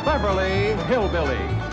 Beverly Hillbillies.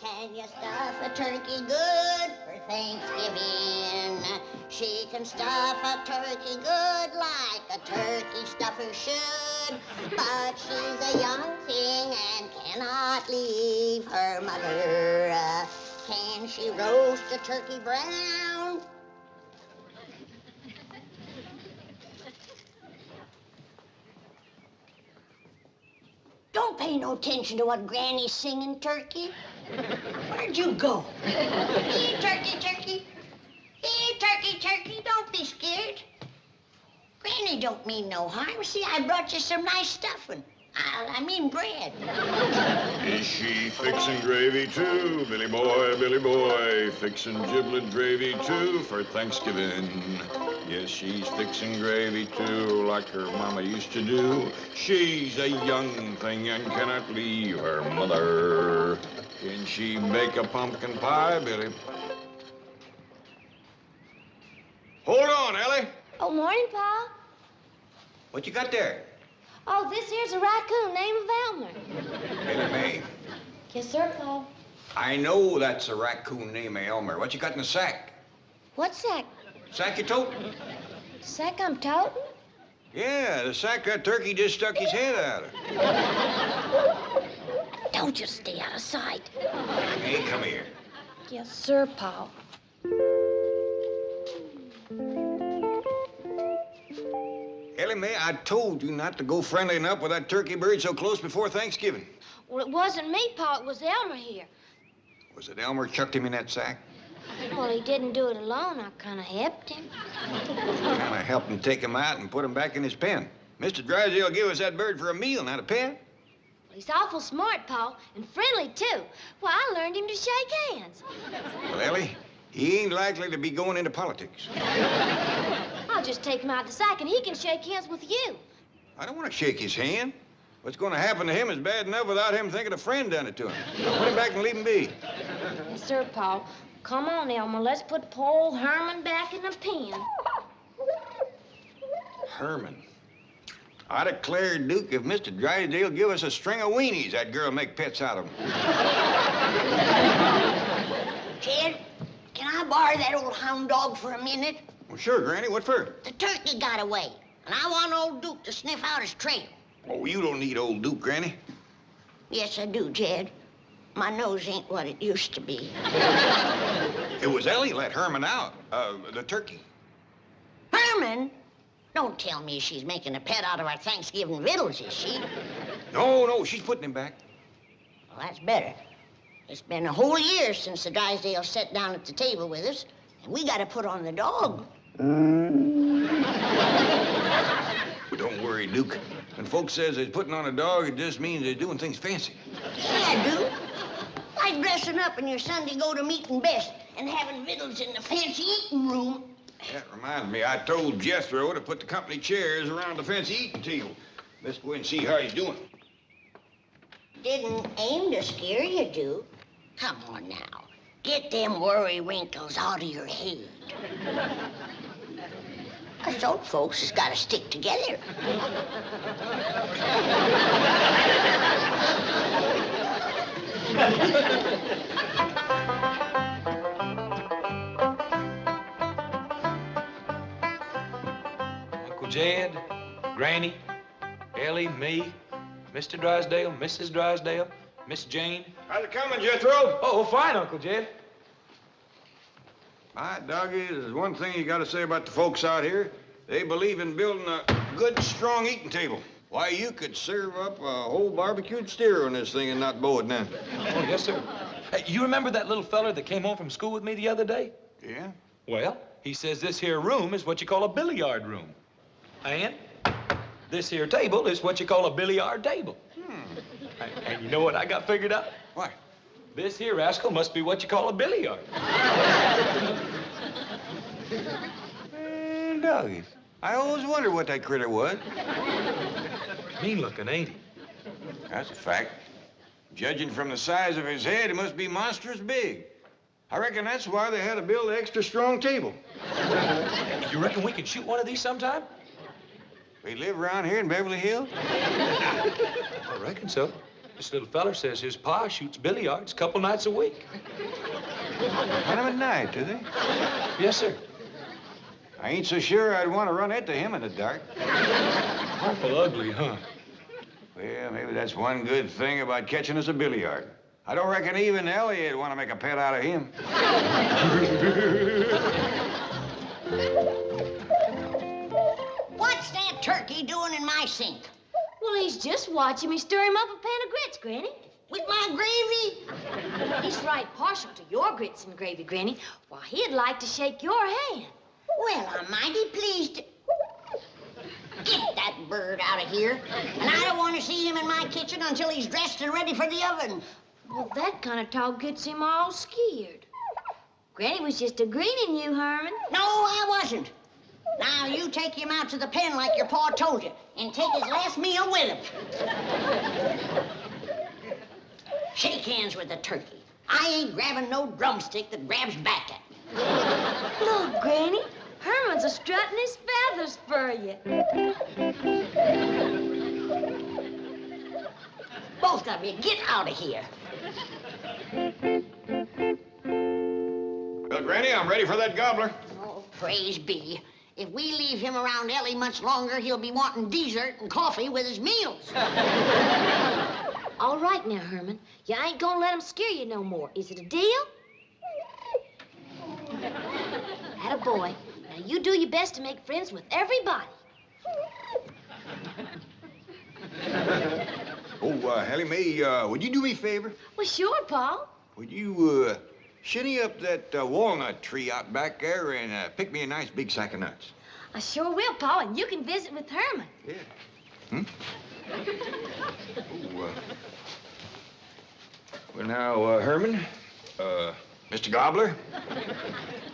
Can you stuff a turkey good for Thanksgiving? She can stuff a turkey good like a turkey stuffer should, but she's a young thing and cannot leave her mother. Can she roast a turkey brown? Don't pay no attention to what Granny's singing, Turkey. Where'd you go? Here, Turkey, Turkey. Here, Turkey, Turkey. Don't be scared. Granny don't mean no harm. See, I brought you some nice stuffing. I mean bread. Is she fixing gravy too, Billy boy, fixing giblet gravy too for Thanksgiving? Yes, she's fixing gravy too, like her mama used to do. She's a young thing and cannot leave her mother. Can she bake a pumpkin pie, Billy? Hold on, Elly. Oh, morning, Pa. What you got there? Oh, this here's a raccoon named Elmer. Elly Mae. Yes, sir, Pa. I know that's a raccoon named Elmer. What you got in the sack? What sack? Sack you toting? Sack I'm toting? Yeah, the sack that turkey just stuck his head out of. Don't just stay out of sight. Hey, come here. Yes, sir, Pa. Elly Mae, I told you not to go friendlying up with that turkey bird so close before Thanksgiving. Well, it wasn't me, Pa. It was Elmer here. Was it Elmer chucked him in that sack? Well, he didn't do it alone. I kind of helped him. Kind of helped him take him out and put him back in his pen. Mr. Drysdale gave us that bird for a meal, not a pet. Well, he's awful smart, Pa, and friendly, too. Well, I learned him to shake hands. Well, Elly, he ain't likely to be going into politics. I'll just take him out the sack, and he can shake hands with you. I don't want to shake his hand. What's going to happen to him is bad enough without him thinking a friend done it to him. Put him back and leave him be. Yes, sir, Pa. Come on, Elmer. Let's put poor old Herman back in the pen. Herman. I declare, Duke, if Mr. Drysdale give us a string of weenies, that girl make pets out of them. Ted, can I borrow that old hound dog for a minute? Well, sure, Granny. What for? The turkey got away, and I want old Duke to sniff out his trail. Oh, you don't need old Duke, Granny. Yes, I do, Jed. My nose ain't what it used to be. It was Elly let Herman out, the turkey. Herman? Don't tell me she's making a pet out of our Thanksgiving victuals, is she? No, she's putting him back. Well, that's better. It's been a whole year since the Drysdale sat down at the table with us, and we got to put on the dog. But don't worry, Duke. When folks says they're putting on a dog, it just means they're doing things fancy. Yeah, Duke. Like dressing up in your Sunday go-to-meeting best and having victuals in the fancy eating room. That reminds me, I told Jethro to put the company chairs around the fancy eating table. Let's go and see how he's doing. Didn't aim to scare you, Duke. Come on now. Get them worry wrinkles out of your head. Us old folks has got to stick together. Uncle Jed, Granny, Elly, me, Mr. Drysdale, Mrs. Drysdale, Miss Jane. How's it coming, Jethro? Oh, fine, Uncle Jed. My doggy, there's one thing you got to say about the folks out here. They believe in building a good, strong eating table. Why, you could serve up a whole barbecued steer on this thing and not bow it down. Oh, yes, sir. Hey, you remember that little feller that came home from school with me the other day? Yeah? Well, he says this here room is what you call a billiard room. And this here table is what you call a billiard table. And you know what I got figured out? What? This here rascal must be what you call a billiard. Man, doggies. I always wondered what that critter was. Mean looking, ain't he? That's a fact. Judging from the size of his head, it must be monstrous big. I reckon that's why they had to build an extra strong table. You reckon we can shoot one of these sometime? We live around here in Beverly Hills? I reckon so. This little feller says his pa shoots billiards a couple nights a week. Kind of at night, do they? Yes, sir. I ain't so sure I'd want to run into him in the dark. Awful ugly, huh? Well, maybe that's one good thing about catching us a billiard. I don't reckon even Elly would want to make a pet out of him. What's that turkey doing in my sink? Well, he's just watching me stir him up a pan of grits, Granny. With my gravy? He's right partial to your grits and gravy, Granny. Why, he'd like to shake your hand. Well, I'm mighty pleased. Get that bird out of here. And I don't want to see him in my kitchen until he's dressed and ready for the oven. Well, that kind of talk gets him all scared. Granny was just agreeing you, Herman. No, I wasn't. Now, you take him out to the pen like your pa told you, and take his last meal with him. Shake hands with the turkey. I ain't grabbing no drumstick that grabs back at me. Look, Granny, Herman's a strutting his feathers for you. Both of you, get out of here. Well, Granny, I'm ready for that gobbler. Oh, praise be. If we leave him around Elly much longer, he'll be wanting dessert and coffee with his meals. All right now, Herman. You ain't gonna let him scare you no more. Is it a deal? Attaboy. Now, you do your best to make friends with everybody. Oh, Elly Mae, would you do me a favor? Well, sure, Pa. Would you, shinny up that walnut tree out back there and pick me a nice big sack of nuts? I sure will, Pa, and you can visit with Herman. Yeah. Hmm? Oh, well, now, Herman, Mr. Gobbler,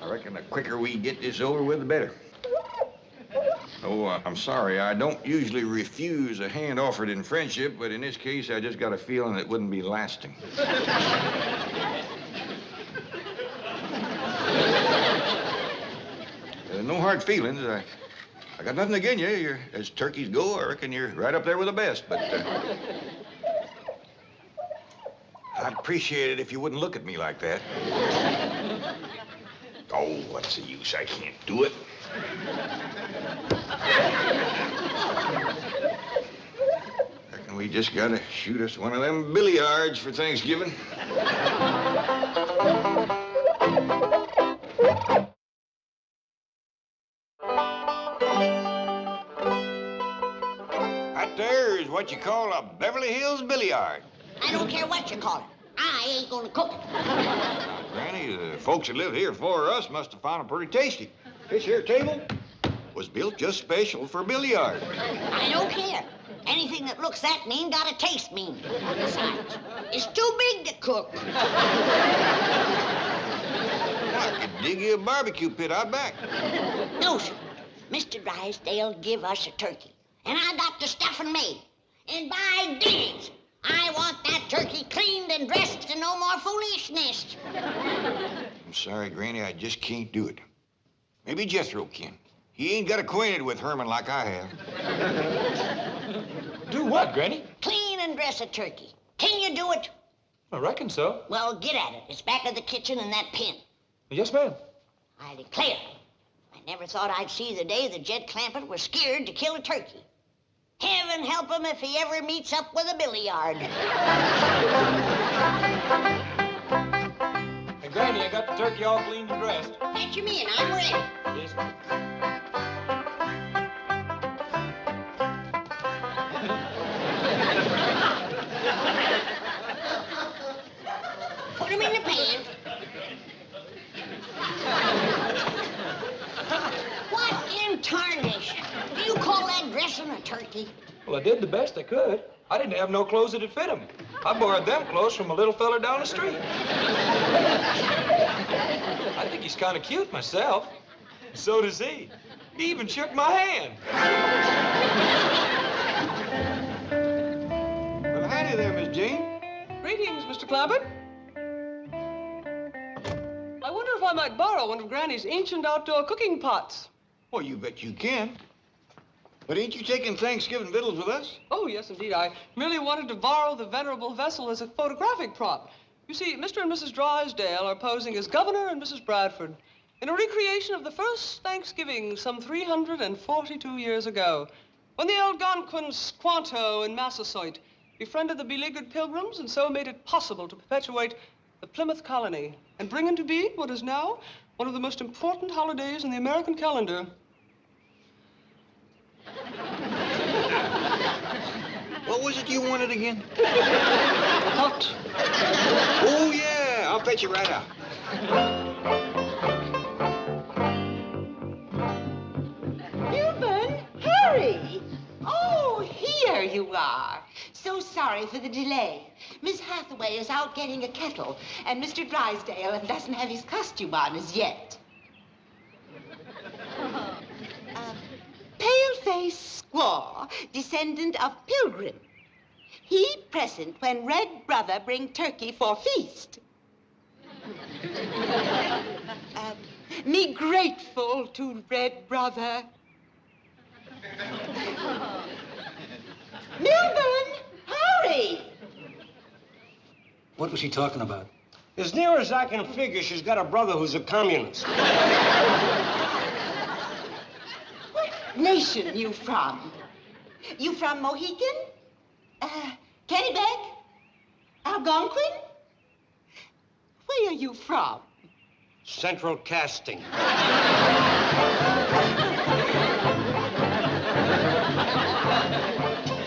I reckon the quicker we get this over with, the better. Oh, I'm sorry. I don't usually refuse a hand offered in friendship, but in this case, I just got a feeling it wouldn't be lasting. No hard feelings. I got nothing against you. You're, as turkeys go, I reckon you're right up there with the best, but I'd appreciate it if you wouldn't look at me like that. Oh, what's the use? I can't do it. Reckon we just gotta shoot us one of them billiards for Thanksgiving. That there is what you call a Beverly Hills billiard. I don't care what you call it. I ain't gonna cook it. Granny, the folks that live here before us must have found it pretty tasty. This here table was built just special for billiard. I don't care. Anything that looks that mean gotta taste mean. Besides, it's too big to cook. I could dig you a barbecue pit out back. No, sir. Mr. Drysdale give us a turkey, and I got the stuffing made. And by diggings, I want that turkey cleaned and dressed and no more foolishness. I'm sorry, Granny, I just can't do it. Maybe Jethro can. He ain't got acquainted with Herman like I have. Do what, Granny? Clean and dress a turkey. Can you do it? I reckon so. Well, get at it. It's back of the kitchen in that pen. Yes, ma'am. I declare, I never thought I'd see the day that Jed Clampett was scared to kill a turkey. Heaven help him if he ever meets up with a billiard. Hey, Granny, I got the turkey all cleaned and dressed. Fetch him in. I'm ready. Yes, ma'am. turkey. Well, I did the best I could. I didn't have no clothes that'd fit him. I borrowed them clothes from a little fella down the street. I think he's kind of cute myself. So does he. He even shook my hand. Well, howdy there, Miss Jane. Greetings, Mr. Clampett. I wonder if I might borrow one of Granny's ancient outdoor cooking pots. Well, you bet you can. But ain't you taking Thanksgiving victuals with us? Oh, yes, indeed. I merely wanted to borrow the venerable vessel as a photographic prop. You see, Mr. and Mrs. Drysdale are posing as Governor and Mrs. Bradford in a recreation of the first Thanksgiving some 342 years ago, when the Algonquin Squanto in Massasoit befriended the beleaguered Pilgrims and so made it possible to perpetuate the Plymouth colony and bring into being what is now one of the most important holidays in the American calendar. What was it you wanted again? Pot. Oh, yeah. I'll fetch you right out. Milburn, hurry! Oh, here you are. So sorry for the delay. Miss Hathaway is out getting a kettle, and Mr. Drysdale doesn't have his costume on as yet. Pale-faced squaw, descendant of Pilgrim. He present when Red Brother bring turkey for feast. Me grateful to Red Brother. Milburn, hurry! What was he talking about? As near as I can figure, she's got a brother who's a communist. What nation you from? You from Mohican? Kennebec? Algonquin? Where are you from? Central casting.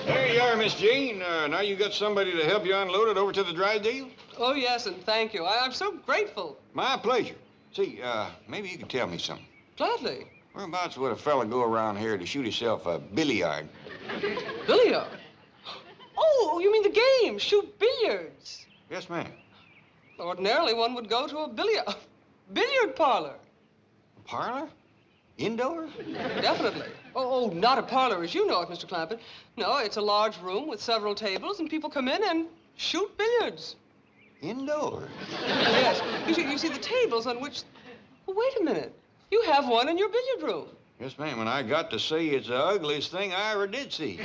There you are, Miss Jane. Now you got somebody to help you unload it over to the Drysdale? Oh, yes, and thank you. I'm so grateful. My pleasure. See, maybe you can tell me something. Gladly. Whereabouts would a fella go around here to shoot himself a billiard? Billiard? Oh, you mean the game, shoot billiards. Yes, ma'am. Ordinarily, one would go to a billiard parlor. A parlor? Indoors? Definitely. Oh, not a parlor as you know it, Mr. Clampett. No, it's a large room with several tables, and people come in and shoot billiards. Indoors? Yes. You see the tables on which... Oh, wait a minute. You have one in your billiard room. Yes, ma'am, and I got to say it's the ugliest thing I ever did see.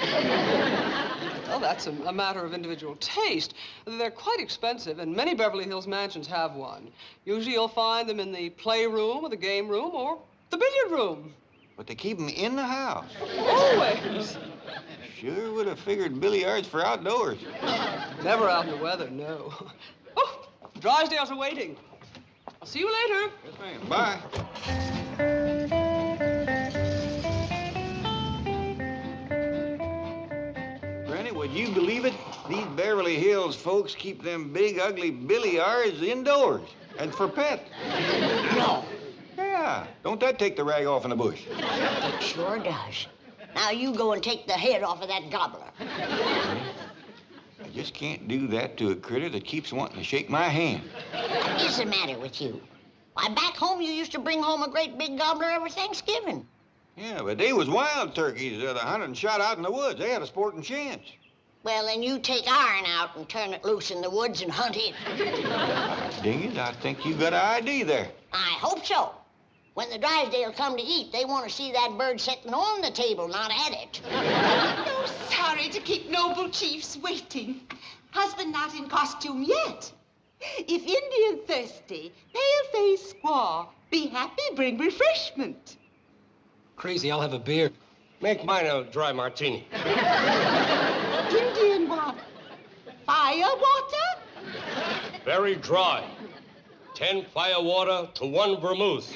Well, that's a matter of individual taste. They're quite expensive, and many Beverly Hills mansions have one. Usually you'll find them in the playroom or the game room or the billiard room. But they keep them in the house. Always. Sure would have figured billiards for outdoors. Never out in the weather, no. Oh, Drysdale's are waiting. I'll see you later. Yes, ma'am. Bye. Granny, would you believe it? These Beverly Hills folks keep them big, ugly billiards indoors and for pets. No, Yeah. Don't that take the rag off in the bush? it sure does. Now you go and take the head off of that gobbler. I just can't do that to a critter that keeps wanting to shake my hand. What is the matter with you? Why, back home you used to bring home a great big gobbler every Thanksgiving. Yeah, but they was wild turkeys that hunted and shot out in the woods. They had a sporting chance. Well, then you take iron out and turn it loose in the woods and hunt it. Ding it, I think you got an ID there. I hope so. When the Drysdale come to eat, they want to see that bird sitting on the table, not at it. Oh, sorry to keep noble chiefs waiting. Husband not in costume yet. If Indian thirsty, pale-faced squaw, be happy bring refreshment. Crazy, I'll have a beer. Make mine a dry martini. Indian what? Fire water? Very dry. 10 fire water to 1 vermouth.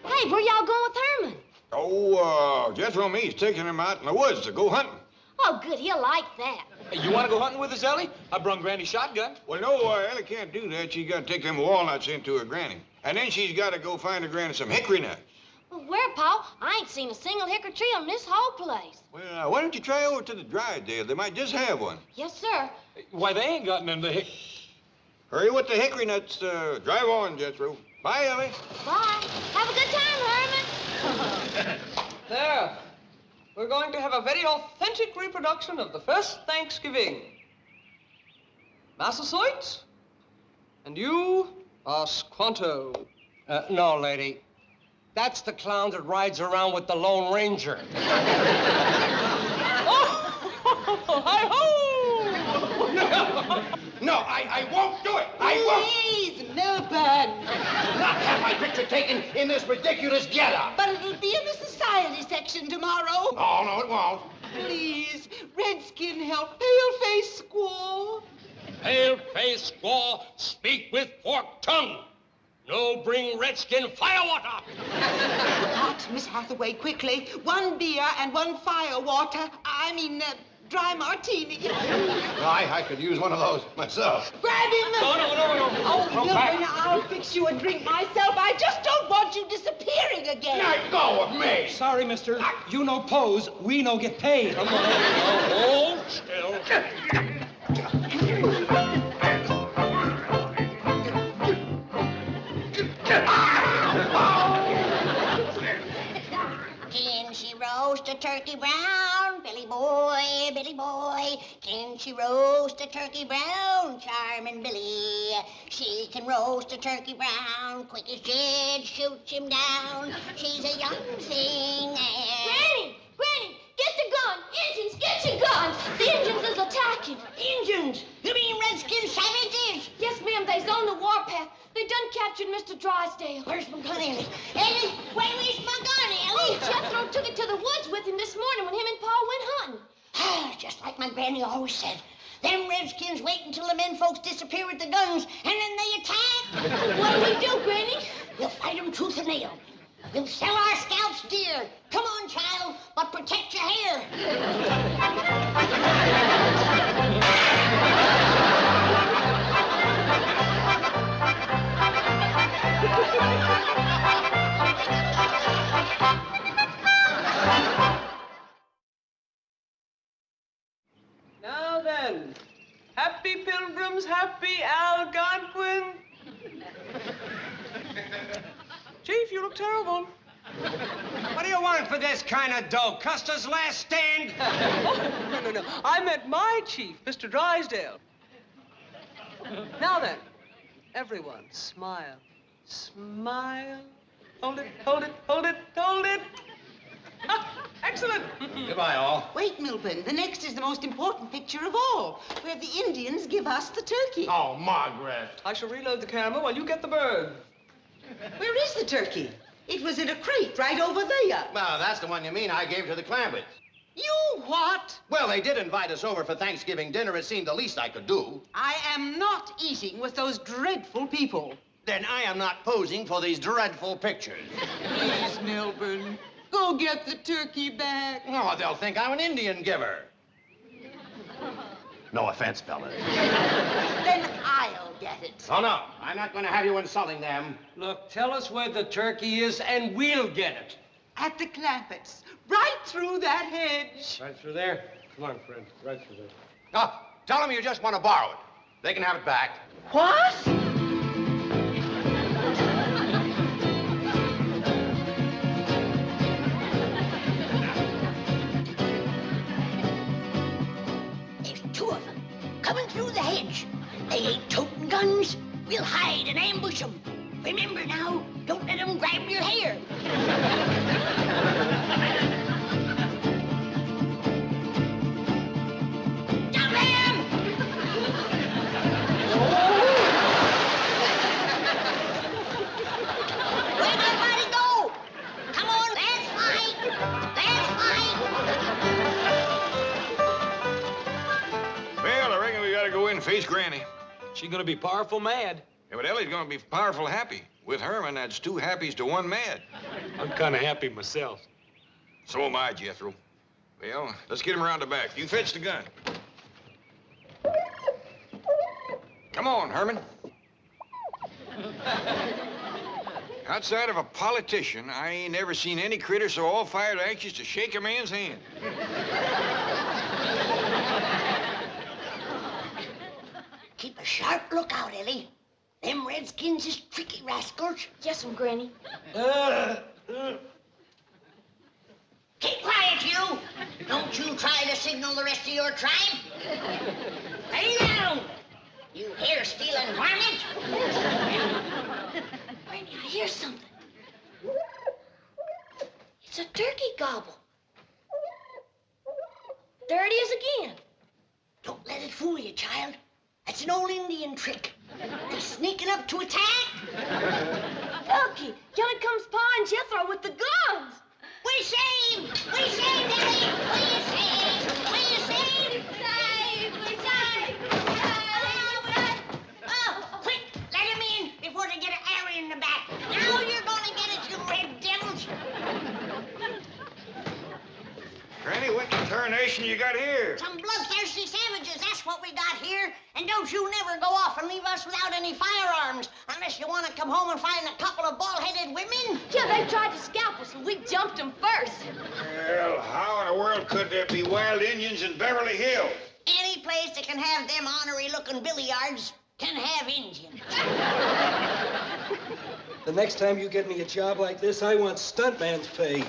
Hey, where y'all going with Herman? Oh, Jethro and me's taking him out in the woods to go hunting. Oh, good. He'll like that. Hey, you want to go hunting with us, Elly? I brung Granny's shotgun. Well, no, Elly can't do that. She's got to take them walnuts into her granny. And then she's got to go find her granny some hickory nuts. Well, where, Pa? I ain't seen a single hickory tree on this whole place. Well, why don't you try over to the Drysdale? They might just have one. Yes, sir. Why, they ain't got none of the Hurry with the hickory nuts. Drive on, Jethro. Bye, Elly. Bye. Have a good time, Herman. There. We're going to have a very authentic reproduction of the first Thanksgiving. Massasoit, and you are Squanto. No, lady. That's the clown that rides around with the Lone Ranger. Oh, hi-ho! No, I won't do it. I won't. Please, Milburn. Not have my picture taken in this ridiculous getup. But it'll be in the society section tomorrow. Oh, no, it won't. Please, Redskin help Pale-Face Squaw. Pale-faced squaw, speak with forked tongue. No bring redskin firewater. Hot, Miss Hathaway, quickly. 1 beer and 1 firewater. Dry martini. I could use one of those myself. Grab him! No. Oh, Milburn, I'll fix you a drink myself. I just don't want you disappearing again. Let go of me. Sorry, mister. You no pose, we no get paid. Come on, now, hold still. Can she roast a turkey brown? Billy boy, Billy boy. Can she roast a turkey brown? Charming Billy. She can roast a turkey brown. Quick as Jed shoots him down. She's a young thing and... Granny, get the gun. Injuns, get your guns. The Injuns is attacking. Injuns! You mean redskin savages? Yes, ma'am, they's on the warpath. They done captured Mr. Drysdale. Where's my gun, Elly? Elly, where's my gun, Elly? Jethro took it to the woods with him this morning when him and Pa went hunting. Just like my granny always said. Them redskins wait until the men folks disappear with the guns, and then they attack. What'll we do, Granny? We'll fight them tooth and nail. We'll sell our scalps dear. Come on, child, but protect your hair. Now then, happy pilgrims, happy Algonquin. Chief, you look terrible. What do you want for this kind of dough? Custer's last stand? Oh, no. I meant my chief, Mr. Drysdale. Now then, everyone, smile. Smile. Hold it. Excellent. Goodbye, all. Wait, Milburn. The next is the most important picture of all, where the Indians give us the turkey. Oh, Margaret. I shall reload the camera while you get the bird. Where is the turkey? It was in a crate right over there. Well, that's the one you mean I gave to the Clampetts. You what? Well, they did invite us over for Thanksgiving dinner. It seemed the least I could do. I am not eating with those dreadful people. Then I am not posing for these dreadful pictures. Please, Milburn, go get the turkey back. Oh, they'll think I'm an Indian giver. No offense, fellas. Then I'll get it. Oh, no. I'm not going to have you insulting them. Look, tell us where the turkey is and we'll get it. At the Clampetts, right through that hedge. Right through there? Come on, friend, right through there. Oh, tell them you just want to borrow it. They can have it back. What? There's 2 of them coming through the hedge. They ain't toting guns. We'll hide and ambush them. Remember now, don't let them grab your hair. Jump him! Where'd everybody go? Come on, let's fight! Let's fight! Well, I reckon we gotta go in and face Granny. She's gonna be powerful mad. Yeah, but Elly's gonna be powerful happy. With Herman, that's 2 happies to 1 mad. I'm kind of happy myself. So am I, Jethro. Well, let's get him around the back. You fetch the gun. Come on, Herman. Outside of a politician, I ain't ever seen any critter so all-fired anxious to shake a man's hand. Keep a sharp lookout, Elly. Them redskins is tricky rascals. Yes'm, Granny. Keep quiet, you! Don't you try to signal the rest of your tribe. Lay down, you hair-stealing varmint! Granny, I hear something. It's a turkey gobble. There it is again. Don't let it fool you, child. That's an old Indian trick. They're sneaking up to attack. Lucky, here comes Pa and Jethro with the guns. We saved! We saved, Elly! We saved! We saved! We saved! Oh, quick! Let him in before they get an arrow in the back. Now you're gonna get it, you red devils! Granny, what tarnation you got here? Some bloodthirsty savages, that's what we got here. And don't you never go off and leave us without any firearms, unless you want to come home and find a couple of bald-headed women. Yeah, they tried to scalp us, and we jumped them first. Well, how in the world could there be wild Indians in Beverly Hills? Any place that can have them ornery-looking billiards can have Indians. The next time you get me a job like this, I want stuntman's pay.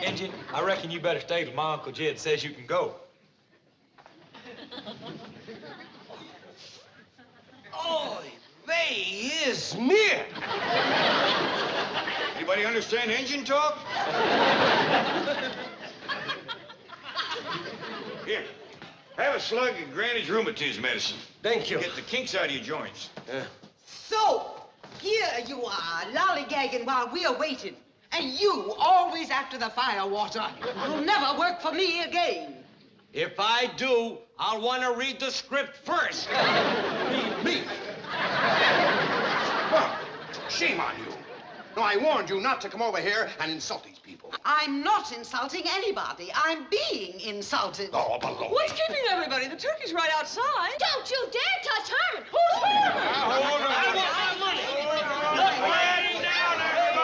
Injun, I reckon you better stay till my Uncle Jed says you can go. Oh, they is near. Anybody understand Indian talk? Here, have a slug of Granny's rheumatism medicine. Thank you. Get the kinks out of your joints. So, here you are, lollygagging while we're waiting. And you, always after the fire water. You'll never work for me again. If I do, I'll want to read the script first. Me? Well, shame on you. No, I warned you not to come over here and insult these people. I'm not insulting anybody. I'm being insulted. Oh, below. What's keeping everybody? The turkey's right outside. Don't you dare touch Herman. Who's Herman? Hold on. I want my money. Quiet down, everybody.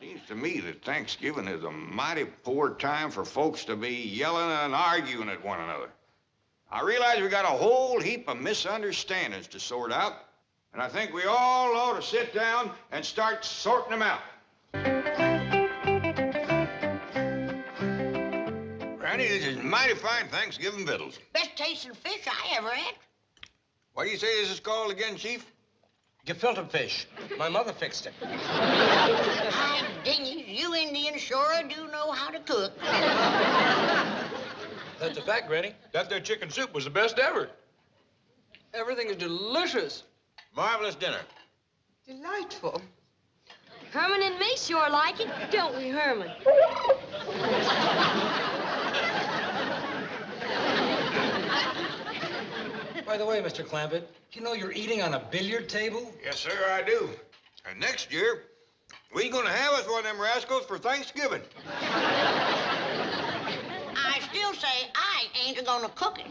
Seems to me that Thanksgiving is a mighty poor time for folks to be yelling and arguing at one another. I realize we got a whole heap of misunderstandings to sort out, and I think we all ought to sit down and start sorting them out. Granny, this is mighty fine Thanksgiving victuals. Best tasting fish I ever had. What do you say this is called again, Chief? Gefilte fish. My mother fixed it. My dingies, you Indians sure do know how to cook. That's a fact, Granny. That there chicken soup was the best ever. Everything is delicious. Marvelous dinner. Delightful. Herman and me sure like it, don't we, Herman? By the way, Mr. Clampett, you know you're eating on a billiard table? Yes, sir, I do. And next year, we gonna have us one of them rascals for Thanksgiving. I still say I ain't gonna cook it.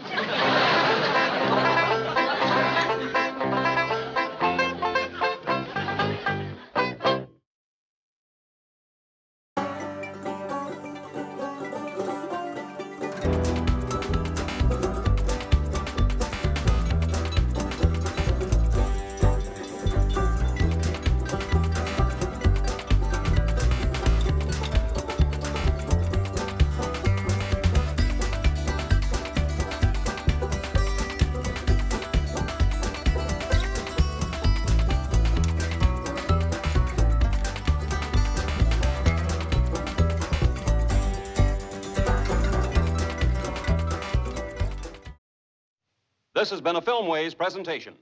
This has been a Filmways presentation.